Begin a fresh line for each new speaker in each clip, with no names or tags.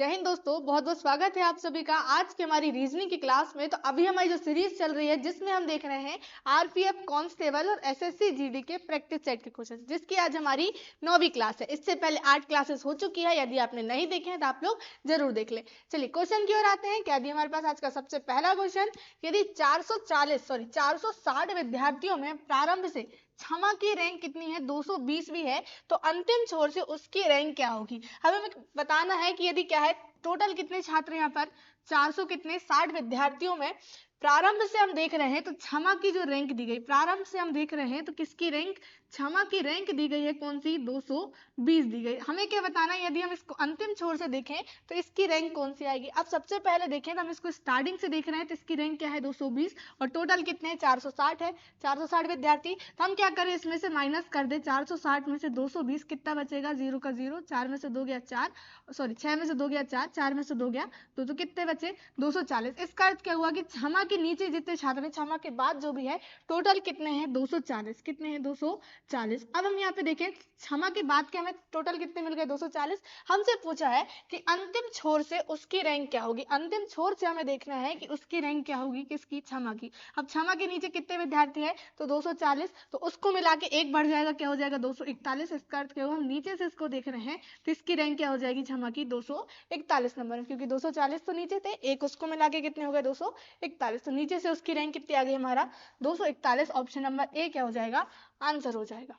जय हिंद दोस्तों, बहुत बहुत स्वागत है आप सभी का आज की हमारी रीजनिंग की क्लास में। तो अभी हमारी जो सीरीज चल रही है जिसमें हम देख रहे हैं आरपीएफ कांस्टेबल और एसएससी जीडी के प्रैक्टिस सेट के क्वेश्चन, जिसकी आज हमारी 9वीं क्लास है। इससे पहले 8 क्लासेस हो चुकी है, यदि आपने नहीं देखे हैं तो आप लोग जरूर देख लें। चलिए क्वेश्चन की ओर आते हैं। क्या दिया हमारे पास आज का सबसे पहला क्वेश्चन, यदि 460 विद्यार्थियों में प्रारंभ से क्षमा की रैंक कितनी है, 220 भी है, तो अंतिम छोर से उसकी रैंक क्या होगी। हमें बताना है कि यदि क्या है, टोटल कितने छात्र यहाँ पर 400 कितने 60 विद्यार्थियों में प्रारंभ से हम देख रहे हैं तो क्षमा की जो रैंक दी गई, प्रारंभ से हम देख रहे हैं तो किसकी रैंक, क्षमा की रैंक दी गई है कौन सी, 220 दी गई। हमें क्या बताना है, यदि हम इसको अंतिम छोर से देखें तो इसकी रैंक कौन सी आएगी। अब सबसे पहले देखें तो हम इसको स्टार्टिंग से देख रहे हैं तो इसकी रैंक क्या है, 220, और टोटल कितने हैं, 460 है, 460 विद्यार्थी। तो हम क्या करें, इसमें से माइनस कर दे, 460 में से 220 कितना बचेगा, 0 का 0, 4 में से 2 गया 4, सॉरी 6 में से 2 गया 4, 4 में से 2 गया 2, तो कितने बचे 240। इसका अर्थ क्या हुआ कि क्षमा के नीचे जितने छात्र हैं, क्षमा के बाद जो भी है टोटल कितने हैं, 240, कितने हैं 240। अब हम यहाँ पे देखें क्षमा के बाद के हमें टोटल कितने मिल गए, 240। हमसे पूछा है कि अंतिम छोर से उसकी रैंक क्या होगी। अंतिम छोर से हमें देखना है कि उसकी रैंक क्या होगी, किसकी, क्षमा की। अब क्षमा के नीचे कितने विद्यार्थी हैं, तो 240, तो उसको मिला के एक बढ़ जाएगा, क्या हो जाएगा 241। इसका अर्थ क्या हुआ, हम नीचे से इसको देख रहे हैं तो इसकी रैंक क्या हो जाएगी, क्षमा की 241 नंबर, क्योंकि 240 तो नीचे थे, एक उसको मिला के कितने हो गए 241, तो नीचे से उसकी रैंक कितनी आ गई हमारा 241। ऑप्शन नंबर ए क्या हो जाएगा, आंसर हो जाएगा।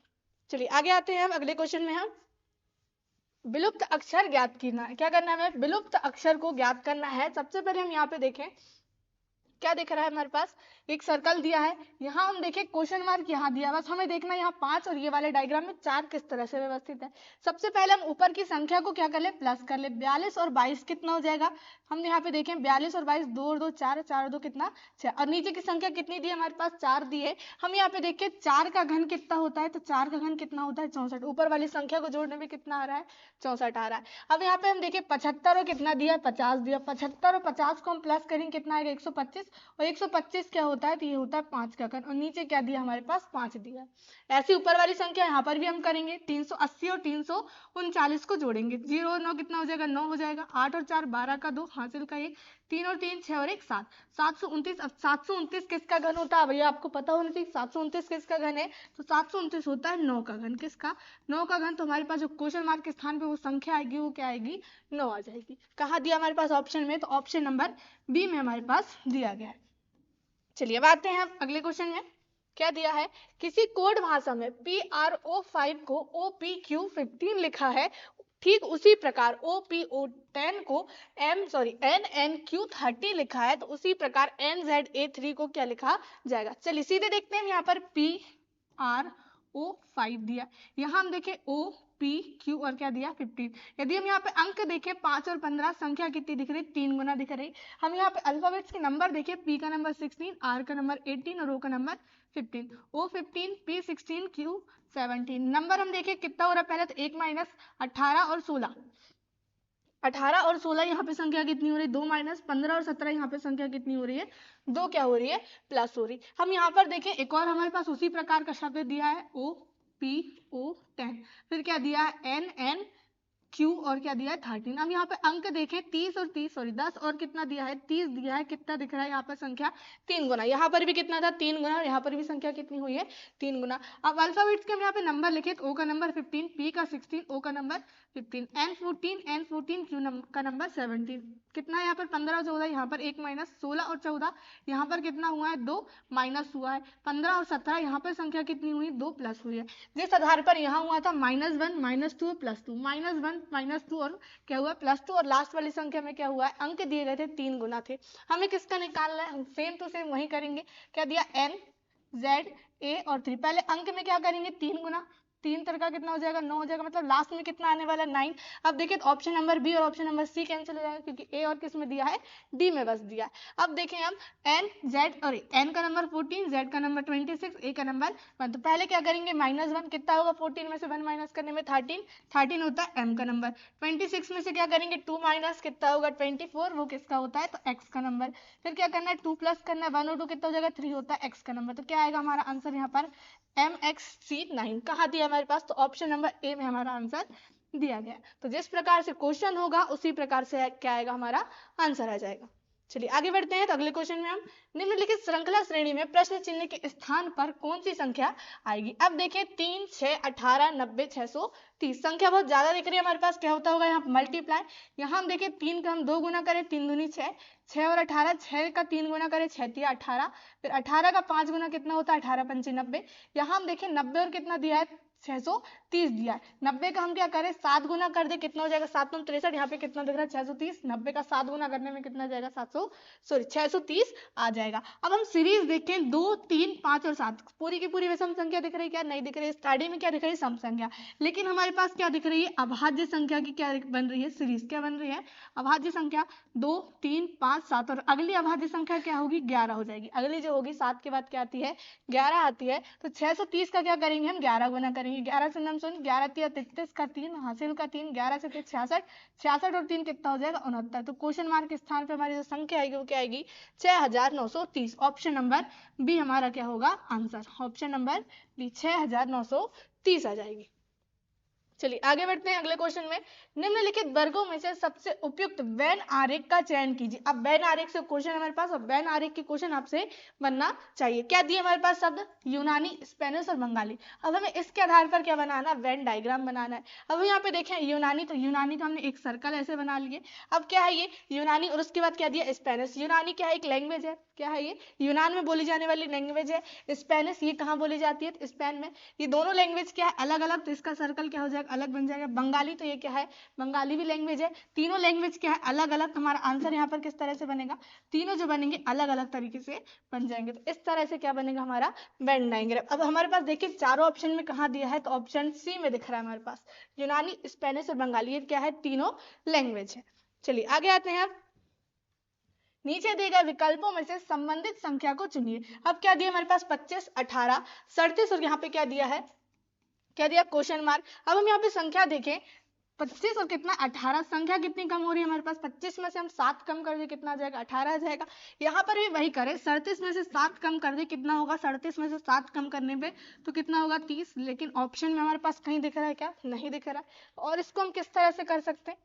चलिए आगे आते हैं हम अगले क्वेश्चन में। हम विलुप्त अक्षर ज्ञात करना है, क्या करना है हमें, विलुप्त अक्षर को ज्ञात करना है। सबसे पहले हम यहाँ पे देखें क्या दिख रहा है, हमारे पास एक सर्कल दिया है, यहाँ हम देखें क्वेश्चन मार्क यहाँ दिया, बस हमें देखना है यहाँ 5 और ये वाले डायग्राम में 4 किस तरह से व्यवस्थित है। सबसे पहले हम ऊपर की संख्या को क्या कर ले, प्लस कर ले, 42 और 22 कितना हो जाएगा, हम यहाँ पे देखें 42 और 22, 2 और 2 4, 4 और 2 कितना 6, और नीचे की संख्या कितनी दी है हमारे पास, 4 दी है। हम यहाँ पे देखें 4 का घन कितना होता है, तो 4 का घन कितना होता है 64, ऊपर वाली संख्या को जोड़ने में कितना आ रहा है, 64 आ रहा है। अब यहाँ पे हम देखें 75 और कितना दिया, 50 दिया, 75 और 50 को हम प्लस करेंगे कितना आएगा 125, और 125 क्या होता है, तो ये होता है 5 का घन, और नीचे क्या दिया हमारे पास 5 दिया। ऐसी ऊपर वाली संख्या यहाँ पर भी हम करेंगे, 380 और 339 को जोड़ेंगे, 0 और 9 कितना हो जाएगा, 9 हो जाएगा, 8 और 4 12 का 2, हासिल का 1, 3 और 3 6 और 1 7, 729। अब 729 किसका घन होता है, भैया आपको पता होना चाहिए 729 किसका घन है, तो 729 होता है 9 का घन, किसका, 9 का घन। तो हमारे पास जो क्वेश्चन मार्क के स्थान पे वो संख्या आएगी वो क्या आएगी, 9 आ जाएगी। कहाँ दिया हमारे पास ऑप्शन में, तो ऑप्शन नंबर बी में हमारे पास दिया गया है। चलिए अब आते हैं हम अगले क्वेश्चन में। क्या दिया है, किसी कोड भाषा में PRO5 को OPQ15 लिखा है, ठीक उसी प्रकार OPO10 को NNQ30 लिखा है, तो उसी प्रकार NZA3 को क्या लिखा जाएगा। चलिए सीधे देखते हैं, यहाँ पर PRO5 दिया, यहाँ हम देखें OPQ और क्या दिया 15। यदि हम यहाँ पे अंक देखें 5 और 15, संख्या कितनी दिख रही, 3 गुना दिख रही। हम यहाँ पे अल्फाबेट्स के नंबर देखें, P का नंबर 16, R का नंबर 18 और O का number 15, O15 P16 Q17। Number हम देखें कितना हो रहा है, पहले तो 1 माइनस 18 और 16, 18 और 16 यहाँ पे संख्या कितनी हो रही है 2 माइनस 15 और 17 यहाँ पे संख्या कितनी हो रही है 2, क्या हो रही है प्लस हो रही। हम यहाँ पर देखें एक और हमारे पास उसी प्रकार का शब्द दिया है OPO10, फिर क्या दिया है NNQ और क्या दिया है 13। हम यहाँ पे अंक देखें 30 और 30 सॉरी 10 और कितना दिया है 30 दिया है, कितना दिख रहा है यहाँ पर संख्या 3 गुना, यहाँ पर भी कितना था 3 गुना, और यहाँ पर भी संख्या कितनी हुई है 3 गुना। अब अल्फाबेट्स के हम यहाँ पे नंबर लिखे तो O का नंबर 15, P का 16, O का नंबर 15, N14 Q का नंबर 17, कितना है यहाँ पर 15 और 14, यहाँ पर 1 माइनस 16 और 14, यहाँ पर कितना हुआ है 2 माइनस हुआ है, 15 और 17 यहाँ पर संख्या कितनी हुई 2 प्लस हुई है। जिस आधार पर यहाँ हुआ था -1 -2 +2, -1 -2 और क्या हुआ +2, और लास्ट वाली संख्या में क्या हुआ है अंक दिए गए थे 3 गुना थे। हमें किसका निकालना है, हम सेम टू सेम वही करेंगे। क्या दिया NZA और 3, पहले अंक में क्या करेंगे 3 गुना, 3 तरह का कितना हो जाएगा 9 हो जाएगा, मतलब लास्ट में कितना आने वाला है 9। अब देखिए तो ऑप्शन नंबर बी और ऑप्शन नंबर सी कैंसिल हो जाएगा, क्योंकि ए और किस में दिया है डी में बस दिया है। अब देखें हम NZ और N का नंबर 14, Z का नंबर 26, A का नंबर 1, तो पहले क्या करेंगे -1 कितना होगा 14 में से 1 माइनस करने में 13 होता है M का नंबर, 26 में से क्या करेंगे 2 माइनस कितना होगा 24, वो किसका होता है तो X का नंबर, फिर क्या करना है 2 प्लस करना है 1 और 2 कितना हो जाएगा 3 होता है X का नंबर। तो क्या आएगा हमारा आंसर यहाँ पर MXC9, कहाँ दिया हमारे पास, तो ऑप्शन नंबर ए में हमारा आंसर दिया गया। तो जिस प्रकार से क्वेश्चन होगा उसी प्रकार से क्या आएगा, हमारा आंसर आ जाएगा। चलिए आगे बढ़ते हैं। तो अगले क्वेश्चन में हम निम्नलिखित श्रृंखला श्रेणी में प्रश्न चिन्ह के स्थान पर कौन सी संख्या आएगी। अब देखिए 3, 6, 18, 90, 630 संख्या बहुत ज्यादा दिख रही है हमारे पास, क्या होता होगा यहाँ मल्टीप्लाई। यहाँ हम देखिए 3 का हम 2 गुना करें, 3 दूनी 6, 6 और 18, 6 का 3 गुना करें, 6 तिया 18, फिर 18 का 5 गुना कितना होता है, 18 पंचे 90। यहाँ हम देखिए 90 और कितना दिया है, 630 दिया है। 90 का हम क्या करें, 7 गुना कर दे, कितना हो जाएगा, 7 9 63, यहाँ पे कितना दिख रहा है 630, 90 का 7 गुना करने में कितना जाएगा, 630 आ जाएगा। अब हम सीरीज देखें 2, 3, 5 और 7, पूरी की पूरी विषम संख्या दिख रही है क्या, नहीं दिख रही है। स्टार्टिंग में क्या दिख रही है, सम संख्या, लेकिन हमारे पास क्या दिख रही है, अभाज्य संख्या की क्या बन रही है, सीरीज क्या बन रही है, अभाज्य संख्या 2, 3, 5, 7 और अगली अभाज्य संख्या क्या होगी, 11 हो जाएगी। अगली जो होगी 7 के बाद क्या आती है, 11 आती है। तो 630 का क्या करेंगे हम, 11 गुना करेंगे, 11 से हम सुन 11 तिया 33 का 3 हासिल का 3, 11 से 66, 66 और 3 कितना हो जाएगा, 69। तो क्वेश्चन मार्क के स्थान पे हमारी जो संख्या आएगी वो क्या आएगी, 6930। ऑप्शन नंबर बी हमारा क्या होगा आंसर, ऑप्शन नंबर बी 6930 आ जाएगी। चलिए आगे बढ़ते हैं अगले क्वेश्चन में। निम्नलिखित वर्गों में से सबसे उपयुक्त वेन आरेख का चयन कीजिए। अब वेन आरेख से क्वेश्चन हमारे पास, और वेन आरेख के क्वेश्चन आपसे बनना चाहिए। क्या दिए हमारे पास शब्द, यूनानी, स्पेनिश और बंगाली। अब हमें इसके आधार पर क्या बनाना, वेन डायग्राम बनाना है। अब यहाँ पे देखें यूनानी, तो यूनानी तो हमने एक सर्कल ऐसे बना लिए। अब क्या है ये यूनानी, और उसके बाद क्या दिया स्पेनिश। यूनानी क्या है, एक लैंग्वेज है, क्या है ये, यूनान में बोली जाने वाली लैंग्वेज है। स्पेनिश ये कहाँ बोली जाती है, स्पेन में। ये दोनों लैंग्वेज क्या है, अलग अलग, तो इसका सर्कल क्या हो जाएगा, अलग बन जाएगा। बंगाली, तो ये क्या है, बंगाली भी लैंग्वेज है। तीनों लैंग्वेज क्या है, अलग अलग। हमारा आंसर यहाँ पर किस तरह से बनेगा, तीनों जो बनेंगे अलग अलग तरीके से बन जाएंगे। तो इस तरह से क्या बनेगा हमारा वेन डायग्राम। अब हमारे पास देखिए चारों ऑप्शन में कहाँ दिया है, तो ऑप्शन सी में दिख रहा है हमारे पास, यूनानी, स्पेनिश और बंगाली, ये क्या है, तीनों लैंग्वेज है। चलिए आगे आते हैं। अब नीचे दिए गए विकल्पों में से संबंधित संख्या को चुनिए। अब क्या दिया हमारे पास 25, 18, 37 और यहाँ पे क्या दिया है, क्या दिया क्वेश्चन मार्क। अब हम यहाँ पे संख्या देखें 25 और कितना 18, संख्या कितनी कम हो रही है हमारे पास, 25 में से हम 7 कम कर दे कितना आ जाएगा, 18 आ जाएगा। यहाँ पर भी वही करें, 37 में से 7 कम कर दे कितना होगा, 37 में से 7 कम करने पे तो कितना होगा 30। लेकिन ऑप्शन में हमारे पास कहीं दिख रहा है क्या, नहीं दिख रहा है। और इसको हम किस तरह से कर सकते हैं,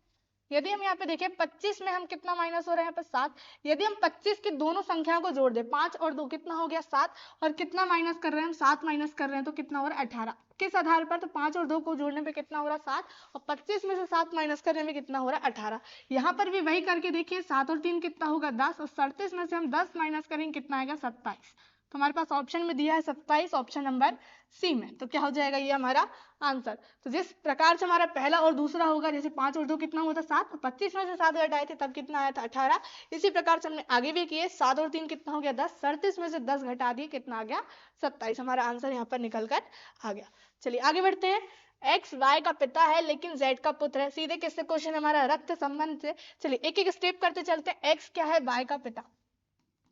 यदि हम यहाँ पे देखें 25 में हम कितना माइनस हो रहा है यहाँ पे 7, यदि हम 25 की दोनों संख्याओं को जोड़ दे, 5 और 2 कितना हो गया 7, और कितना माइनस कर रहे हैं हम, 7 माइनस कर रहे हैं, तो कितना हो रहा है 18। किस आधार पर, तो 5 और 2 को जोड़ने पे कितना हो रहा है 7, और 25 में से 7 माइनस करने में कितना हो रहा है 18। यहाँ पर भी वही करके देखिए, 7 और 3 कितना होगा 10, और 37 में से हम 10 माइनस करेंगे कितना आएगा 27। तो हमारे पास ऑप्शन में दिया है 27, ऑप्शन नंबर सी में। तो क्या हो जाएगा ये हमारा आंसर। तो जिस प्रकार से हमारा पहला और दूसरा होगा, जैसे 5 और 2 कितना होता 7, 25 में से 7 घटाए थे तब कितना आया था 18। इसी प्रकार से हमने आगे भी किए, 7 और 3 कितना हो गया 10, 37 में से 10 घटा दिए कितना आ गया 27। हमारा आंसर यहाँ पर निकल कर आ गया। चलिए आगे बढ़ते हैं। एक्स वाई का पिता है लेकिन जेड का पुत्र है। सीधे किससे क्वेश्चन हमारा, रक्त संबंध से। चलिए एक एक स्टेप करते चलते हैं। एक्स क्या है, वाई का पिता।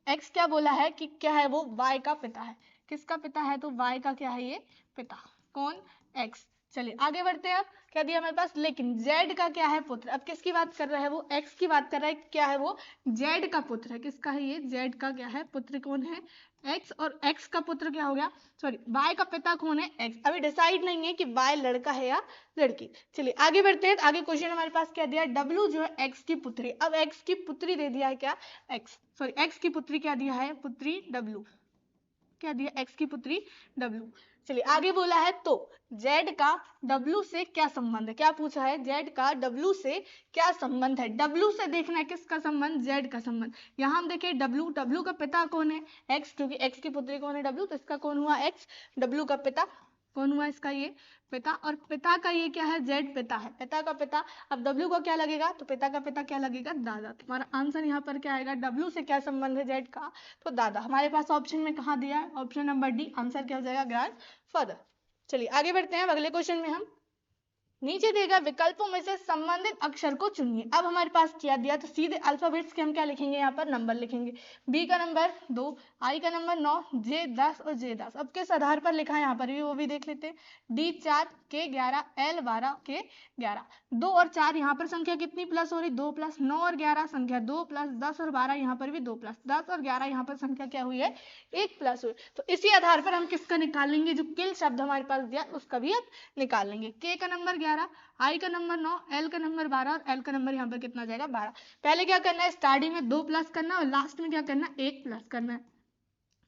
एक्स क्या बोला है कि क्या है वो, वाई का पिता है। किसका पिता है, तो वाई का क्या है ये पिता, कौन, एक्स। चलिए आगे बढ़ते हैं। अब क्या दिया हमारे पास, लेकिन जेड का क्या है पुत्र। अब किसकी बात कर रहा है वो, एक्स की बात कर रहा है, क्या है वो जेड का पुत्र है। किसका है ये, जेड का क्या है पुत्र, कौन है एक्स, और एक्स का पुत्र क्या हो गया, सॉरी वाई का पिता कौन है, एक्स। अभी डिसाइड नहीं है कि वाई लड़का है या लड़की। चलिए आगे बढ़ते हैं। आगे क्वेश्चन हमारे पास क्या दिया, डब्लू जो है एक्स की पुत्री। अब एक्स की पुत्री दे दिया है क्या, एक्स, सॉरी एक्स की पुत्री क्या दिया है, पुत्री डब्लू, क्या दिया एक्स की पुत्री डब्लू। चलिए आगे बोला है, तो जेड का डब्लू से क्या संबंध है। क्या पूछा है, जेड का डब्लू से क्या संबंध है। डब्लू से देखना है किसका संबंध, जेड का संबंध। यहाँ हम देखें डब्लू, डब्लू का पिता कौन है, एक्स, क्योंकि एक्स की पुत्री कौन है डब्लू, तो इसका कौन हुआ एक्स, डब्लू का पिता कौन हुआ, इसका ये पिता, और पिता का ये क्या है, जेड पिता है, पिता का पिता। अब डब्लू को क्या लगेगा, तो पिता का पिता क्या लगेगा, दादा। तुम्हारा आंसर यहाँ पर क्या आएगा, डब्लू से क्या संबंध है जेड का, तो दादा। हमारे पास ऑप्शन में कहाँ दिया है, ऑप्शन नंबर डी, आंसर क्या हो जाएगा, ग्रैंड फादर। चलिए आगे बढ़ते हैं। अगले क्वेश्चन में हम नीचे देगा विकल्पों में से संबंधित अक्षर को चुनिए। अब हमारे पास क्या दिया, तो सीधे अल्फाबेट्स के हम क्या लिखेंगे, यहाँ पर नंबर लिखेंगे। बी का नंबर 2, आई का नंबर 9, जे 10 और जे 10। अब किस आधार पर लिखा है यहाँ पर भी, वो भी देख लेते हैं। डी 4, के 11, एल 12, के 11। 2 और 4 यहाँ पर संख्या कितनी प्लस हो रही, 2 प्लस, 9 और 11 संख्या 2 प्लस, 10 और 12 यहाँ पर भी 2 प्लस, 10 और 11 यहाँ पर संख्या क्या हुई है, 1 प्लस हुई। तो इसी आधार पर हम किसका निकालेंगे, जो किल शब्द हमारे पास दिया उसका भी अब निकालेंगे। के का नंबर 11 11, आई का नंबर 9, एल का नंबर 12 और एल का नंबर यहाँ पर कितना आ जाएगा 12। पहले क्या करना है, स्टार्टिंग में 2 प्लस करना है और लास्ट में क्या करना है 1 प्लस करना है।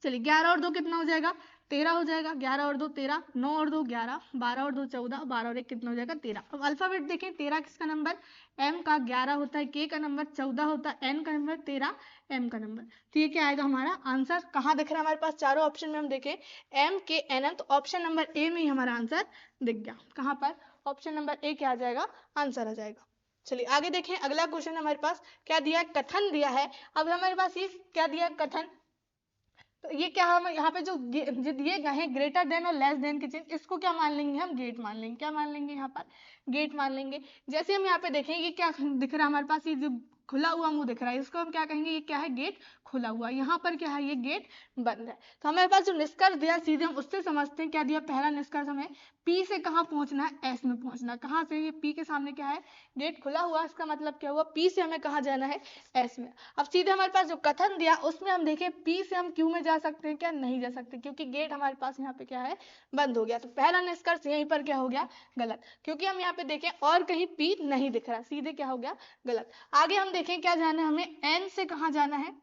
चलिए 11 और 2 कितना हो जाएगा 13 हो जाएगा, 11 और 2 13, 9 और 2 11, 12 और 2 14, 12 और 1 कितना हो जाएगा 13। अब अल्फाबेट देखें, 13 किसका नंबर, एम का, 11 होता है के का नंबर, 14 होता है एन का नंबर, 13 एम का नंबर। तो ये क्या आएगा हमारा आंसर, कहाँ दिख रहा है हमारे पास चारों ऑप्शन में हम देखें एम के एन एम, तो ऑप्शन नंबर ए में ही हमारा आंसर दिख गया। कहाँ पर, ऑप्शन नंबर ए क्या आ जाएगा, आंसर आ जाएगा। चलिए आगे देखें, अगला क्वेश्चन हमारे पास क्या दिया है, कथन दिया है। अब हमारे पास ये क्या दिया है, कथन, तो ये क्या हम यहाँ पे जो दिए गए हैं ग्रेटर देन और लेस देन के चिन्ह, इसको क्या मान लेंगे, हम गेट मान लेंगे। क्या मान लेंगे, यहाँ पर गेट मान लेंगे। जैसे हम यहाँ पे देखें ये क्या दिख रहा है हमारे पास, ये जो खुला हुआ मुंह दिख रहा है इसको हम क्या कहेंगे, ये क्या है, गेट खुला हुआ। यहाँ पर क्या है, ये गेट बंद है। तो हमारे पास जो निष्कर्ष दिया सीधे हम उससे समझते हैं। क्या दिया, पहला निष्कर्ष हमें पी से कहाँ पहुंचना है, एस में पहुंचना। कहाँ से, ये पी के सामने क्या है, गेट खुला हुआ, इसका मतलब क्या हुआ, पी से हमें कहाँ जाना है, एस में। अब सीधे हमारे पास जो कथन दिया उसमें हम देखें पी से हम क्यू में जा सकते हैं क्या, नहीं जा सकते, क्योंकि गेट हमारे पास यहाँ पे क्या है, बंद हो गया। तो पहला निष्कर्ष यहीं पर क्या हो गया, गलत, क्योंकि हम यहाँ पे देखें और कहीं पी नहीं दिख रहा, सीधे क्या हो गया, गलत। आगे हम देखें क्या जाना है हमें, एन से कहाँ जाना है,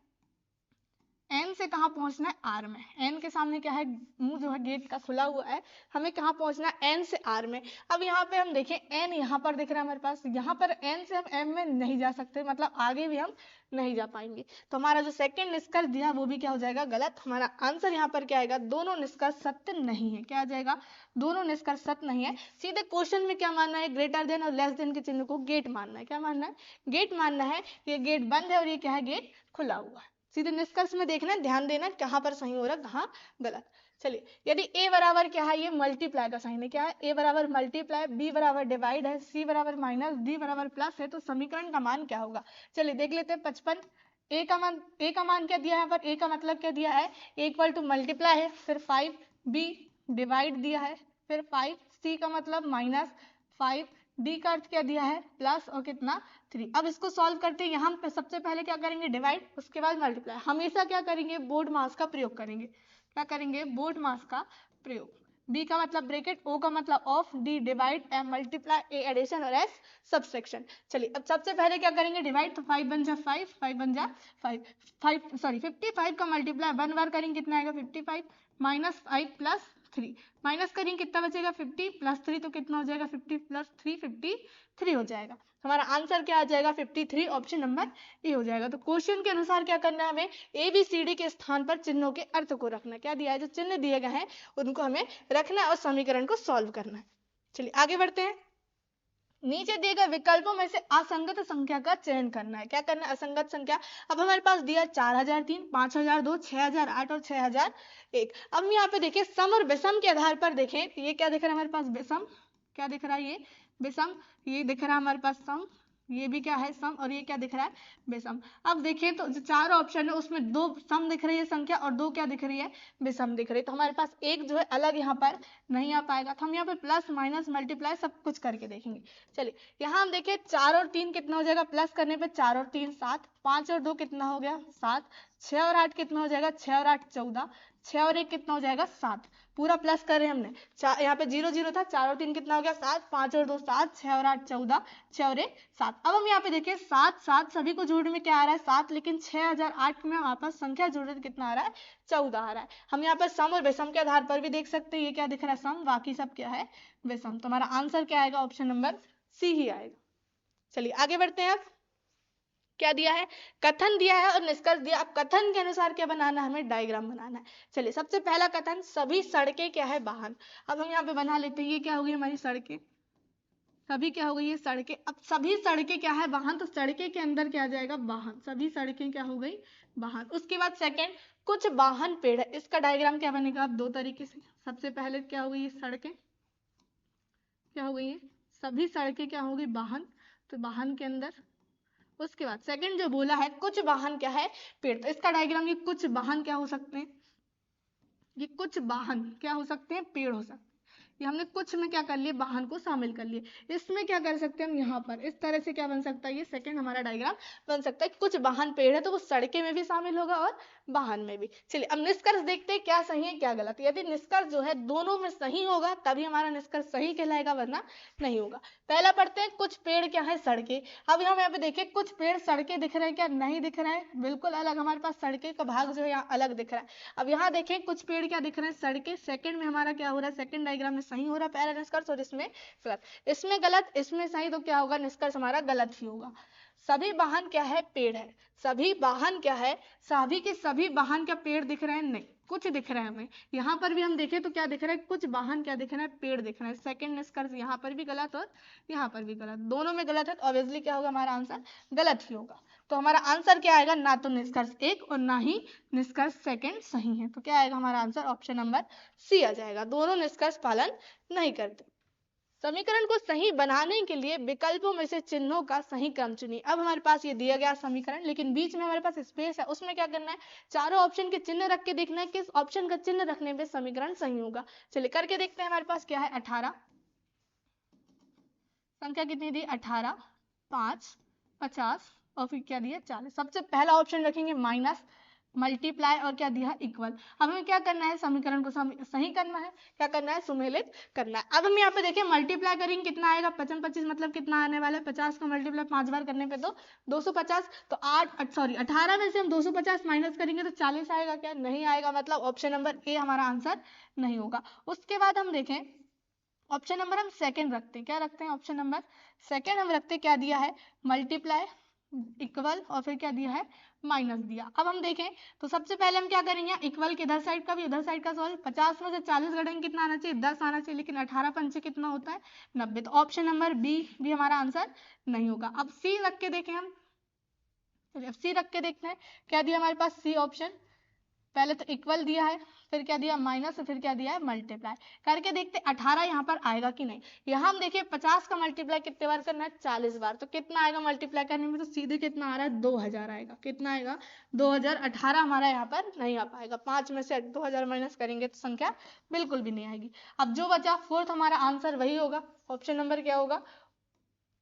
एन से कहाँ पहुंचना है, आर में। एन के सामने क्या है, मुंह जो है गेट का खुला हुआ है, हमें कहाँ पहुंचना है, एन से आर में। अब यहाँ पे हम देखें एन यहाँ पर दिख रहा है हमारे पास, यहाँ पर एन से हम एम में नहीं जा सकते, मतलब आगे भी हम नहीं जा पाएंगे। तो हमारा जो सेकंड निष्कर्ष दिया वो भी क्या हो जाएगा, गलत। हमारा आंसर यहाँ पर क्या आएगा, दोनों निष्कर्ष सत्य नहीं है। क्या आ जाएगा, दोनों निष्कर्ष सत्य नहीं है। सीधे क्वेश्चन में क्या मानना है, ग्रेटर देन और लेस देन के चिन्ह को गेट मानना है। क्या मानना है, गेट मानना है। ये गेट बंद है और ये क्या है, गेट खुला हुआ है। सीधे निष्कर्ष में देखना, ध्यान देना कहाँ पर सही हो रहा है, कहाँ गलत। चलिए यदि ए बराबर क्या है, ये मल्टीप्लाई का साइन है। क्या है, ए बराबर मल्टीप्लाई, बी बराबर डिवाइड है, सी बराबर माइनस, डी बराबर प्लस है, तो समीकरण का मान क्या होगा। चलिए देख लेते हैं। 55, ए का मान क्या दिया है यहाँ पर, ए का मतलब क्या दिया है, इक्वल टू मल्टीप्लाई है, फिर 5, बी डिवाइड दिया है, फिर 5, सी का मतलब माइनस 5, डी का अर्थ क्या दिया है, प्लस और कितना 3। अब इसको सॉल्व करते हैं। यहाँ पे सबसे पहले क्या करेंगे, डिवाइड, उसके बाद मल्टीप्लाई। हमेशा क्या करेंगे, बोर्ड मास का प्रयोग करेंगे। क्या करेंगे, बोर्ड मास का प्रयोग। बी का मतलब ब्रैकेट, ओ का मतलब of, D divide, M multiply, A addition और एस सब्सट्रैक्शन। चलिए अब सबसे पहले क्या करेंगे, डिवाइड, तो 5 बन जा 5, 5 बन जा 55 का मल्टीप्लाई 1 बार करेंगे कितना आएगा 55, माइनस 5 प्लस 3, माइनस करेंगे कितना बचेगा 50 प्लस 3, तो कितना हो जाएगा 50 प्लस 3 53 हो जाएगा। हमारा आंसर क्या आ जाएगा 53, ऑप्शन नंबर ए हो जाएगा। तो क्वेश्चन के अनुसार क्या करना है, हमें ए बी सी डी के स्थान पर चिन्हों के अर्थ को रखना। क्या दिया है, जो चिन्ह दिए गए हैं उनको हमें रखना है और समीकरण को सॉल्व करना है। चलिए आगे बढ़ते हैं। नीचे दिए गए विकल्पों में से असंगत संख्या का चयन करना है। क्या करना है, असंगत संख्या। अब हमारे पास दिया 4003, 5002, 6008 और 6001। अब यहाँ पे देखिए सम और विषम के आधार पर देखें, तो ये क्या दिख रहा है हमारे पास, विषम। क्या दिख रहा है, ये विषम। ये दिख रहा है हमारे पास सम, ये भी क्या है सम, और ये क्या दिख रहा है, विषम। अब देखें तो जो चार ऑप्शन है उसमें 2 सम दिख रही है संख्या और 2 क्या दिख रही है, विषम दिख रही है। तो हमारे पास एक जो है अलग यहाँ पर नहीं आ पाएगा, तो हम यहाँ पे प्लस माइनस मल्टीप्लाई सब कुछ करके देखेंगे। चलिए यहाँ हम देखें 4 और 3 कितना हो जाएगा, प्लस करने पे 4 और 3 7, 5 और 2 कितना हो गया 7, 6 और 8 कितना हो जाएगा, 6 और 8 14, 6 और 1 कितना हो जाएगा 7। पूरा प्लस कर रहे हैं हमने, यहाँ पे 0 0 था, 4 और 3 कितना हो गया 7, 5 और 2 7, 6 और 8 14, 6 और 1 7। अब हम यहाँ पे देखिए 7 7 सभी को जोड़ने में क्या आ रहा है 7, लेकिन 6008 में हमारे पास संख्या जोड़ने कितना आ रहा है 14 आ रहा है। हम यहाँ पर सम और विषम के आधार पर भी देख सकते हैं, ये क्या दिख रहा है सम, बाकी सब क्या है विषम। तो हमारा आंसर क्या आएगा, ऑप्शन नंबर सी ही आएगा। चलिए आगे बढ़ते हैं। अब क्या दिया है, कथन दिया है और निष्कर्ष दिया। अब कथन के अनुसार क्या बनाना है, हमें डायग्राम बनाना है। चलिए सबसे पहला कथन, सभी सड़कें क्या है वाहन। अब हम यहाँ पे बना लेते हैं, ये क्या होगी हमारी सड़कें, सभी क्या हो गई ये सड़कें। अब सभी सड़कें क्या है वाहन, तो सड़कें के अंदर क्या आ जाएगा वाहन, सभी सड़कें क्या हो गई वाहन। उसके बाद सेकंड, कुछ वाहन पेड़ है। इसका डायग्राम क्या बनेगा, अब 2 तरीके से। सबसे पहले क्या हो गई ये सड़कें, क्या हो गई है सभी सड़कें क्या हो गई वाहन, तो वाहन के अंदर। उसके बाद सेकंड जो बोला है कुछ वाहन क्या है पेड़, तो इसका डायग्राम, ये कुछ वाहन क्या हो सकते हैं, ये कुछ वाहन क्या हो सकते हैं पेड़ हो सकते हैं। ये हमने कुछ में क्या कर लिए, वाहन को शामिल कर लिए। इसमें क्या कर सकते हैं हम, यहाँ पर इस तरह से क्या बन सकता है, ये सेकंड हमारा डायग्राम बन सकता है। कुछ वाहन पेड़ है तो वो सड़कें में भी शामिल होगा और वाहन में भी। चलिए अब निष्कर्ष देखते हैं क्या सही है क्या गलत। यदि निष्कर्ष जो है दोनों में सही होगा तभी हमारा निष्कर्ष सही कहलाएगा, वरना नहीं होगा। पहला पढ़ते हैं, कुछ पेड़ क्या है, सड़कें। अब हम यहाँ पे देखिए कुछ पेड़ सड़कें दिख रहे हैं क्या, नहीं दिख रहे हैं, बिल्कुल अलग, हमारे पास सड़कें का भाग जो है यहाँ अलग दिख रहा है। अब यहाँ देखें कुछ पेड़ क्या दिख रहे हैं, सड़कें। सेकंड में हमारा क्या हो रहा है, सेकंड डायग्राम में सही हो रहा है पहला निष्कर्ष, और इसमें गलत, इसमें गलत, इसमें सही, तो क्या होगा, निष्कर्ष हमारा गलत ही होगा। सभी वाहन क्या है, पेड़ है। सभी वाहन क्या है, सभी के सभी वाहन क्या पेड़ दिख रहे हैं, नहीं, कुछ दिख रहा है हमें। यहाँ पर भी हम देखें तो क्या दिख रहा है, कुछ वाहन क्या दिख रहा है, पेड़ दिख रहा है। सेकंड निष्कर्ष यहाँ पर भी गलत और यहाँ पर भी गलत, दोनों में गलत है, तो ऑब्वियसली क्या होगा, हमारा आंसर गलत ही होगा। तो हमारा आंसर क्या आएगा, ना तो निष्कर्ष 1 और ना ही निष्कर्ष सेकंड सही है। तो क्या आएगा हमारा आंसर, ऑप्शन नंबर सी आ जाएगा, दोनों निष्कर्ष पालन नहीं करते। समीकरण को सही बनाने के लिए विकल्पों में से चिन्हों का सही क्रम चुनिए। अब हमारे पास ये दिया गया समीकरण, लेकिन बीच में हमारे पास स्पेस है, उसमें क्या करना है, चारों ऑप्शन के चिन्ह रख के देखना है किस ऑप्शन का चिन्ह रखने पे समीकरण सही होगा। चलिए करके देखते हैं। हमारे पास क्या है, 18, संख्या कितनी दी, 18, 5, 50 और फिर क्या दिया, 40। सबसे पहला ऑप्शन रखेंगे माइनस, मल्टीप्लाई और क्या दिया, इक्वल। अब हमें क्या करना है, समीकरण को सही करना है, क्या करना है, सुमेलित करना है। अब हम यहाँ पे देखिए मल्टीप्लाई करेंगे, कितना आएगा, 55 25 मतलब कितना आने वाला है, 50 का मल्टीप्लाई 5 बार करने पे तो 250, तो 18 में से हम 250 माइनस करेंगे तो 40 आएगा क्या, नहीं आएगा, मतलब ऑप्शन नंबर ए हमारा आंसर नहीं होगा। उसके बाद हम देखें ऑप्शन नंबर हम सेकंड रखते हैं, क्या रखते हैं, ऑप्शन नंबर सेकंड हम रखते हैं, क्या दिया है, मल्टीप्लाई, इक्वल और फिर क्या दिया है, माइनस दिया। अब हम देखें तो सबसे पहले हम क्या करेंगे, इक्वल के इधर साइड का भी उधर साइड का सॉल्व, 50 में से 40 घटाएंगे कितना आना चाहिए, 10 आना चाहिए, लेकिन 18 पंचे कितना होता है, 90, तो ऑप्शन नंबर बी भी हमारा आंसर नहीं होगा। अब सी रख के देखें हम, सी रख के देखते हैं क्या दिया हमारे पास, सी ऑप्शन, पहले तो इक्वल दिया है, फिर क्या दिया माइनस, फिर क्या दिया है मल्टीप्लाई। करके देखते 18 यहाँ पर आएगा कि नहीं। यहाँ हम देखिए 50 का मल्टीप्लाई कितने बार करना है, 40 बार, तो कितना आएगा मल्टीप्लाई करने में, तो सीधे कितना आ रहा है, 2000 आएगा। कितना आएगा, 2000। 18 हमारा यहाँ पर नहीं आ पाएगा, 5 में से 2000 माइनस करेंगे तो संख्या बिल्कुल भी नहीं आएगी। अब जो बचा फोर्थ हमारा आंसर वही होगा, ऑप्शन नंबर क्या होगा,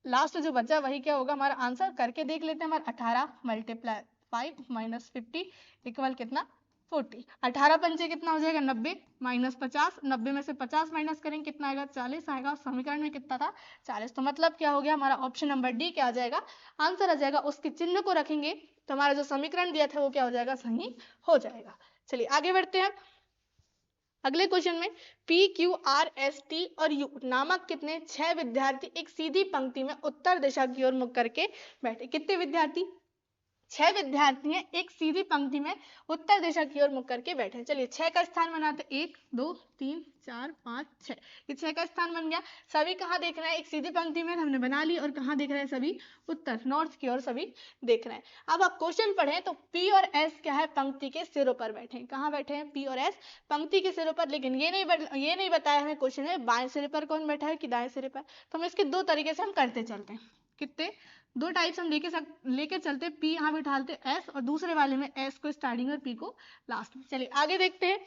लास्ट जो बचा वही क्या होगा हमारा आंसर। करके देख लेते हैं, हमारा 18 मल्टीप्लाई 5 माइनस 50 इक्वल कितना, 40। 18 पंचे कितना हो जाएगा, 90 माइनस 50, 90 में से 50 माइनस करेंगे कितना आएगा, 40 आएगा। समीकरण में कितना था, 40। तो मतलब क्या हो गया, हमारा ऑप्शन नंबर डी क्या आ जाएगा, आंसर आ जाएगा। उसके चिन्ह को रखेंगे तो हमारा जो समीकरण दिया था वो क्या हो जाएगा, सही हो जाएगा। चलिए आगे बढ़ते हैं अगले क्वेश्चन में। P Q R S T और यू नामक कितने 6 विद्यार्थी एक सीधी पंक्ति में उत्तर दिशा की ओर मुख करके बैठे। कितने विद्यार्थी, 6 विद्यार्थी हैं एक सीधी पंक्ति में उत्तर दिशा की ओर मुख करके बैठे। चलिए 6 का स्थान बनाते, 1 2 3 4 5 6, ये 6 का स्थान बन गया। सभी कहाँ देख रहे हैं, एक सीधी पंक्ति में हमने बना ली, और कहाँ देख रहे हैं, सभी उत्तर नॉर्थ की ओर सभी देख रहे हैं। अब आप क्वेश्चन पढ़ें तो पी और एस क्या है, पंक्ति के सिरों पर बैठे हैं। कहाँ बैठे हैं, पी और एस पंक्ति के सिरों पर, लेकिन ये नहीं बताया हमें क्वेश्चन में बाएं सिरे पर कौन बैठा है कि दाएं सिरे पर। तो हम इसके दो तरीके से हम करते चलते हैं। कितने, दो टाइप्स हम लेके चलते, पी यहाँ बिठाते एस, और दूसरे वाले में एस को स्टार्टिंग और पी को लास्ट में। चलिए आगे देखते हैं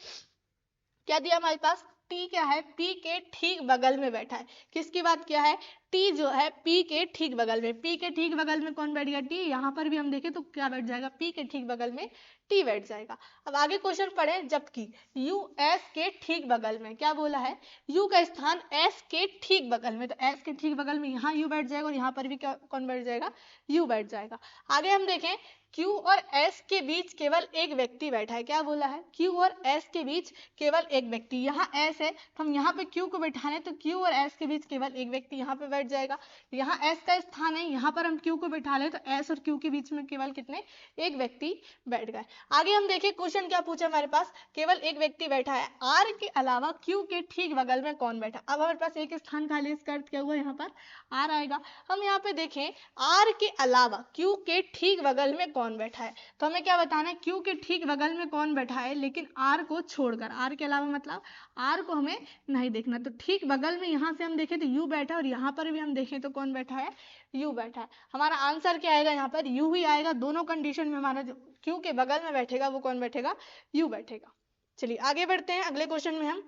क्या दिया हमारे पास। टी क्या है, पी के ठीक बगल में बैठा है। किसकी बात किया है, टी जो है पी के ठीक बगल में। पी के ठीक बगल में कौन बैठ गया, टी। यहाँ पर भी हम देखें तो क्या बैठ जाएगा, पी के ठीक बगल में टी बैठ जाएगा। अब आगे क्वेश्चन पढ़े, जबकि यू एस के ठीक बगल में, क्या बोला है, यू का स्थान एस के ठीक बगल में, तो एस के ठीक बगल में यहाँ यू बैठ जाएगा, और यहाँ पर भी क्या कौन बैठ जाएगा, यू बैठ जाएगा। आगे हम देखें Q और S के बीच केवल एक व्यक्ति बैठा है। क्या बोला है, Q और S के बीच केवल एक व्यक्ति। यहाँ S है तो हम यहाँ पे Q को बैठाने, तो Q और S के बीच केवल एक व्यक्ति यहाँ पे बैठ जाएगा। यहाँ S का स्थान है, यहाँ पर हम Q को बैठा ले तो S और Q के बीच में केवल कितने, एक व्यक्ति बैठ गए। आगे हम देखें क्वेश्चन क्या पूछा हमारे पास, केवल एक व्यक्ति बैठा है। R के अलावा Q के ठीक बगल में कौन बैठा। अब हमारे पास एक स्थान खाली, इसका अर्थ क्या हुआ, यहाँ पर R आएगा। हम यहाँ पे देखें R के अलावा Q के ठीक बगल में कौन बैठा है, तो हमें क्या बताना है, Q के ठीक बगल में कौन बैठा है, लेकिन R को छोड़कर। R के अलावा मतलब R को हमें नहीं देखना। तो ठीक बगल में यहाँ से हम देखें तो U बैठा है, और यहाँ पर भी हम देखें तो कौन बैठा है, U बैठा है। हमारा आंसर क्या आएगा, यहाँ पर U ही आएगा। दोनों कंडीशन में हमारा जो Q के बगल में बैठेगा वो कौन बैठेगा, U बैठेगा। चलिए आगे बढ़ते हैं अगले क्वेश्चन में हम।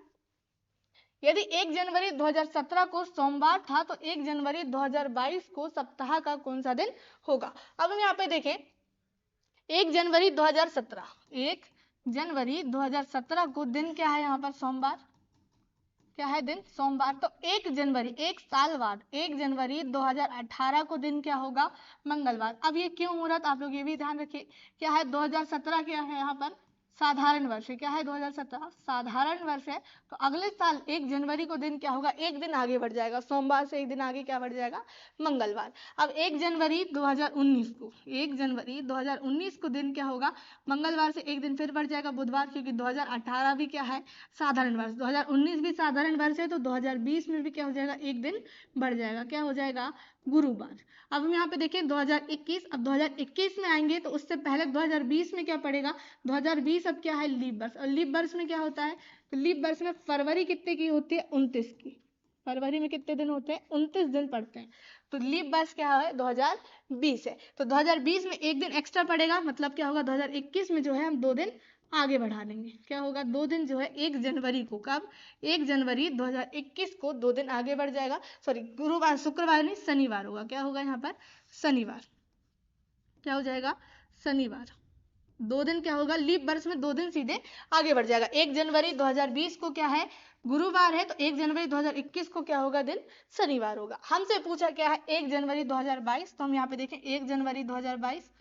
यदि 1 जनवरी 2017 को सोमवार था तो 1 जनवरी 2022 को सप्ताह का कौन सा दिन होगा। अब हम यहाँ पे देखें 1 जनवरी 2017, 1 जनवरी 2017 को दिन क्या है यहाँ पर सोमवार, क्या है दिन सोमवार। तो 1 जनवरी, एक साल बाद 1 जनवरी 2018 को दिन क्या होगा मंगलवार। अब ये क्यों मुहूर्त, आप लोग ये भी ध्यान रखिए, क्या है 2017 क्या है यहाँ पर साधारण वर्ष है, क्या है 2017 साधारण वर्ष है। तो अगले साल 1 जनवरी को दिन क्या होगा, एक दिन आगे बढ़ जाएगा, सोमवार से एक दिन आगे क्या बढ़ जाएगा मंगलवार। अब 1 जनवरी 2019 को, 1 जनवरी 2019 को दिन क्या होगा मंगलवार से एक दिन फिर बढ़ जाएगा बुधवार, क्योंकि 2018 भी क्या है साधारण वर्ष, 2019 भी साधारण वर्ष है, तो 2020 में भी क्या हो जाएगा एक दिन बढ़ जाएगा, क्या हो जाएगा गुरुवार। अब हम यहाँ पे देखें 2021, अब 2021 में आएंगे तो उससे पहले 2020 में क्या पड़ेगा, 2020 अब क्या है लीप वर्ष, और लीप वर्ष में क्या होता है, तो लीप वर्ष में फरवरी कितने की होती है 29 की, फरवरी में कितने दिन होते हैं 29 दिन पड़ते हैं। तो लीप वर्ष क्या है 2020 है, तो 2020 में एक दिन एक्स्ट्रा पड़ेगा, मतलब क्या होगा 2021 में जो है हम 2 दिन आगे बढ़ा देंगे, क्या होगा 2 दिन जो है 1 जनवरी को, कब 1 जनवरी 2021 को 2 दिन आगे बढ़ जाएगा, सॉरी गुरुवार शुक्रवार नहीं शनिवार होगा, क्या होगा यहाँ पर शनिवार, क्या हो जाएगा शनिवार। 2 दिन क्या होगा लीप वर्ष में 2 दिन सीधे आगे बढ़ जाएगा। 1 जनवरी 2020 को क्या है गुरुवार है, तो 1 जनवरी 2021 को क्या होगा दिन शनिवार होगा। हमसे पूछा क्या है 1 जनवरी 2022, तो हम यहाँ पे देखें 1 जनवरी 2022,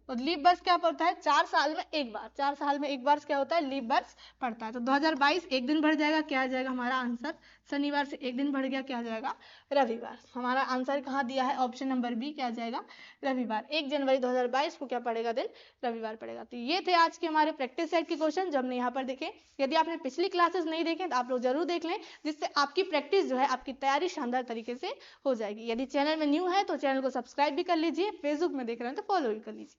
और लीप वर्ष क्या पड़ता है 4 साल में एक बार, 4 साल में एक बार क्या होता है लीप वर्ष पड़ता है। तो 2022 एक दिन बढ़ जाएगा, क्या आ जाएगा हमारा आंसर शनिवार से एक दिन बढ़ गया, क्या आ जाएगा रविवार। हमारा आंसर कहाँ दिया है ऑप्शन नंबर बी, क्या आ जाएगा रविवार। 1 जनवरी 2022 को क्या पड़ेगा दिन रविवार पड़ेगा। तो ये थे आज के हमारे प्रैक्टिस सेट के क्वेश्चन जो हमने यहाँ पर देखे। यदि आपने पिछली क्लासेस नहीं देखे तो आप लोग जरूर देख लें, जिससे आपकी प्रैक्टिस जो है आपकी तैयारी शानदार तरीके से हो जाएगी। यदि चैनल में न्यू है तो चैनल को सब्सक्राइब भी कर लीजिए, फेसबुक में देख रहे हैं तो फॉलो भी कर लीजिए।